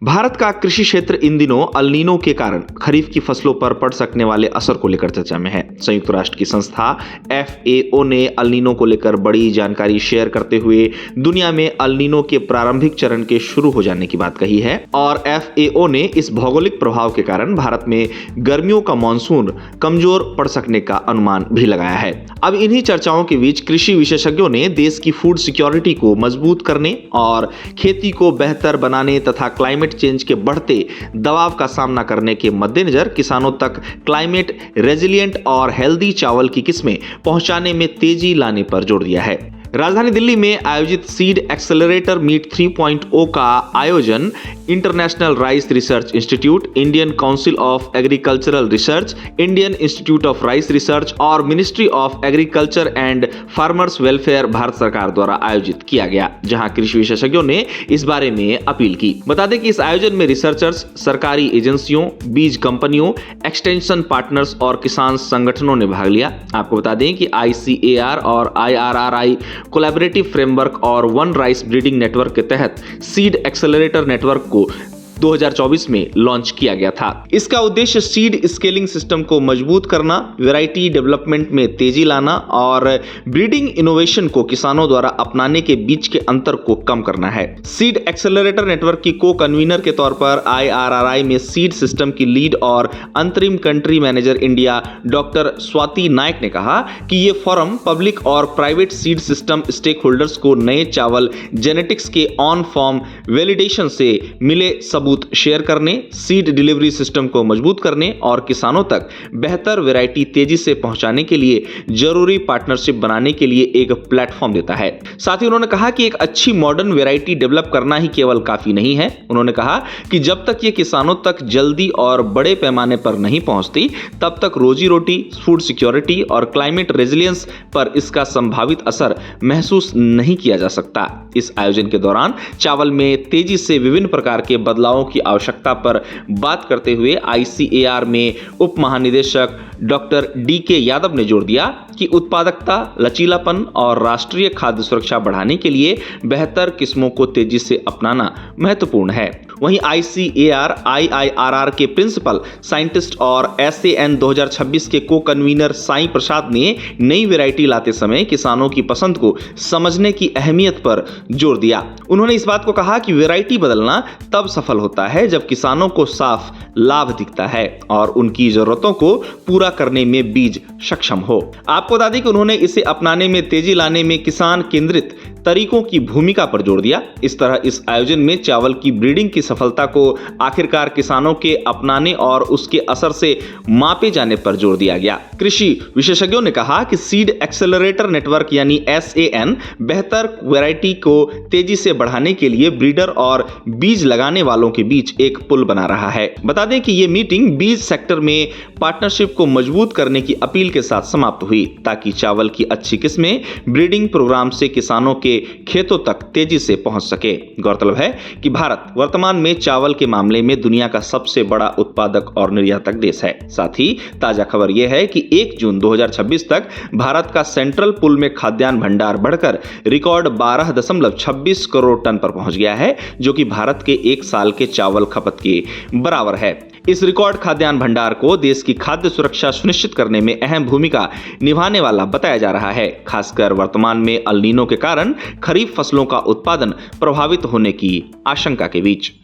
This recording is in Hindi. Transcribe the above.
भारत का कृषि क्षेत्र इन दिनों अल नीनो के कारण खरीफ की फसलों पर पड़ सकने वाले असर को लेकर चर्चा में है। संयुक्त राष्ट्र की संस्था FAO ने अल नीनो को लेकर बड़ी जानकारी शेयर करते हुए दुनिया में अल नीनो के प्रारंभिक चरण के शुरू हो जाने की बात कही है और FAO ने इस भौगोलिक प्रभाव के कारण भारत में गर्मियों का मानसून कमजोर पड़ सकने का अनुमान भी लगाया है। अब इन्हीं चर्चाओं के बीच कृषि विशेषज्ञों ने देश की फूड सिक्योरिटी को मजबूत करने और खेती को बेहतर बनाने तथा क्लाइमेट चेंज के बढ़ते दबाव का सामना करने के मद्देनजर किसानों तक क्लाइमेट रेजिलिएंट और हेल्दी चावल की किस्में पहुंचाने में तेजी लाने पर जोर दिया है। राजधानी दिल्ली में आयोजित सीड एक्सेलरेटर मीट 3.0 का आयोजन International Rice Research Institute, Indian Council of Agricultural Research, Indian Institute of Rice Research और Ministry of Agriculture and Farmers Welfare Bharat सरकार द्वारा आयोजित किया गया, जहां कृषि विशेषज्ञों ने इस बारे में अपील की। बता दें कि इस आयोजन में रिसर्चर्स, सरकारी एजेंसियों, बीज कंपनियों, एक्सटेंशन पार्टनर्स और किसान संगठनों ने भाग लिया। आपको बता दें कि ICAR और IRRI कोलैबोरेटिव फ्रेमवर्क और वन राइस ब्रीडिंग नेटवर्क के तहत सीड एक्सेलरेटर नेटवर्क को 2024 में लॉन्च किया गया था। इसका उद्देश्य सीड स्केलिंग सिस्टम को मजबूत करना, वैरायटी डेवलपमेंट में तेजी लाना और ब्रीडिंग इनोवेशन को किसानों द्वारा अपनाने के बीच के अंतर को कम करना है। सीड एक्सेलरेटर नेटवर्क की को कन्वीनर के तौर पर IRRI में सीड सिस्टम की लीड और अंतरिम country manager India doctor Swati Nayak ने कहा कि ये फोरम पब्लिक और private seed system stakeholders को नए चावल जेनेटिक्स के ऑन फॉर्म वैलिडेशन से मिले सबूत शेयर करने, सीड डिलीवरी सिस्टम को मजबूत करने और किसानों तक बेहतर वैरायटी तेजी से पहुंचाने के लिए जरूरी पार्टनरशिप बनाने के लिए एक प्लेटफॉर्म देता है। साथ ही उन्होंने कहा कि एक अच्छी मॉडर्न वैरायटी डेवलप करना ही केवल काफी नहीं है। उन्होंने कहा कि जब तक ये किसानों तक जल्दी और बड़े पैमाने पर नहीं पहुंचती, तब तक रोजी रोटी, फूड सिक्योरिटी और क्लाइमेट रेजिलियंस पर इसका संभावित असर महसूस नहीं किया जा सकता। इस आयोजन के दौरान चावल में तेजी से विभिन्न प्रकार के बदलाव की आवश्यकता पर बात करते हुए ICAR में उप महानिदेशक डॉक्टर DK यादव ने जोर दिया कि उत्पादकता, लचीलापन और राष्ट्रीय खाद्य सुरक्षा बढ़ाने के लिए बेहतर किस्मों को तेजी से अपनाना महत्वपूर्ण है। वहीं ICAR IIRR के प्रिंसिपल साइंटिस्ट और SAN 2026 के को कन्वीनर साईं प्रसाद ने नई वैरायटी लाते समय किसानों की पसंद को समझने की अहमियत पर जोर दिया। उन्होंने इस बात को कहा कि वैरायटी बदलना तब सफल होता है जब किसानों को साफ लाभ दिखता है और उनकी जरूरतों को पूरा करने में बीज सक्षम हो। आपको बता दें कि उन्होंने इसे अपनाने में तेजी लाने में किसान केंद्रित तरीकों की भूमिका पर जोर दिया। इस तरह इस आयोजन में चावल की ब्रीडिंग की सफलता को आखिरकार किसानों के अपनाने और उसके असर से मापे जाने पर जोर दिया गया। कृषि विशेषज्ञों ने कहा कि सीड एक्सेलरेटर नेटवर्क यानी SAN बेहतर वैरायटी को तेजी से बढ़ाने के लिए ब्रीडर और बीज लगाने वालों के बीच एक पुल बना रहा है। बता दें कि ये मीटिंग बीज सेक्टर में पार्टनरशिप को मजबूत करने की अपील के साथ समाप्त हुई, ताकि चावल की अच्छी किस्में ब्रीडिंग प्रोग्राम से किसानों के खेतों तक तेजी से पहुंच सके। गौरतलब है कि भारत वर्तमान में चावल के मामले में दुनिया का सबसे बड़ा उत्पादक और निर्यातक देश है। साथ ही ताजा खबर यह है कि 1 जून 2026 तक भारत का सेंट्रल पूल में खाद्यान्न भंडार बढ़कर रिकॉर्ड 12.26 करोड़ टन पर पहुंच गया है, जो कि भारत के एक साल के चावल खपत के बराबर है। इस रिकॉर्ड खाद्यान्न भंडार को देश की खाद्य सुरक्षा सुनिश्चित करने में अहम भूमिका निभाने वाला बताया जा रहा है, खासकर वर्तमान में अल नीनो के कारण खरीफ फसलों का उत्पादन प्रभावित होने की आशंका के बीच।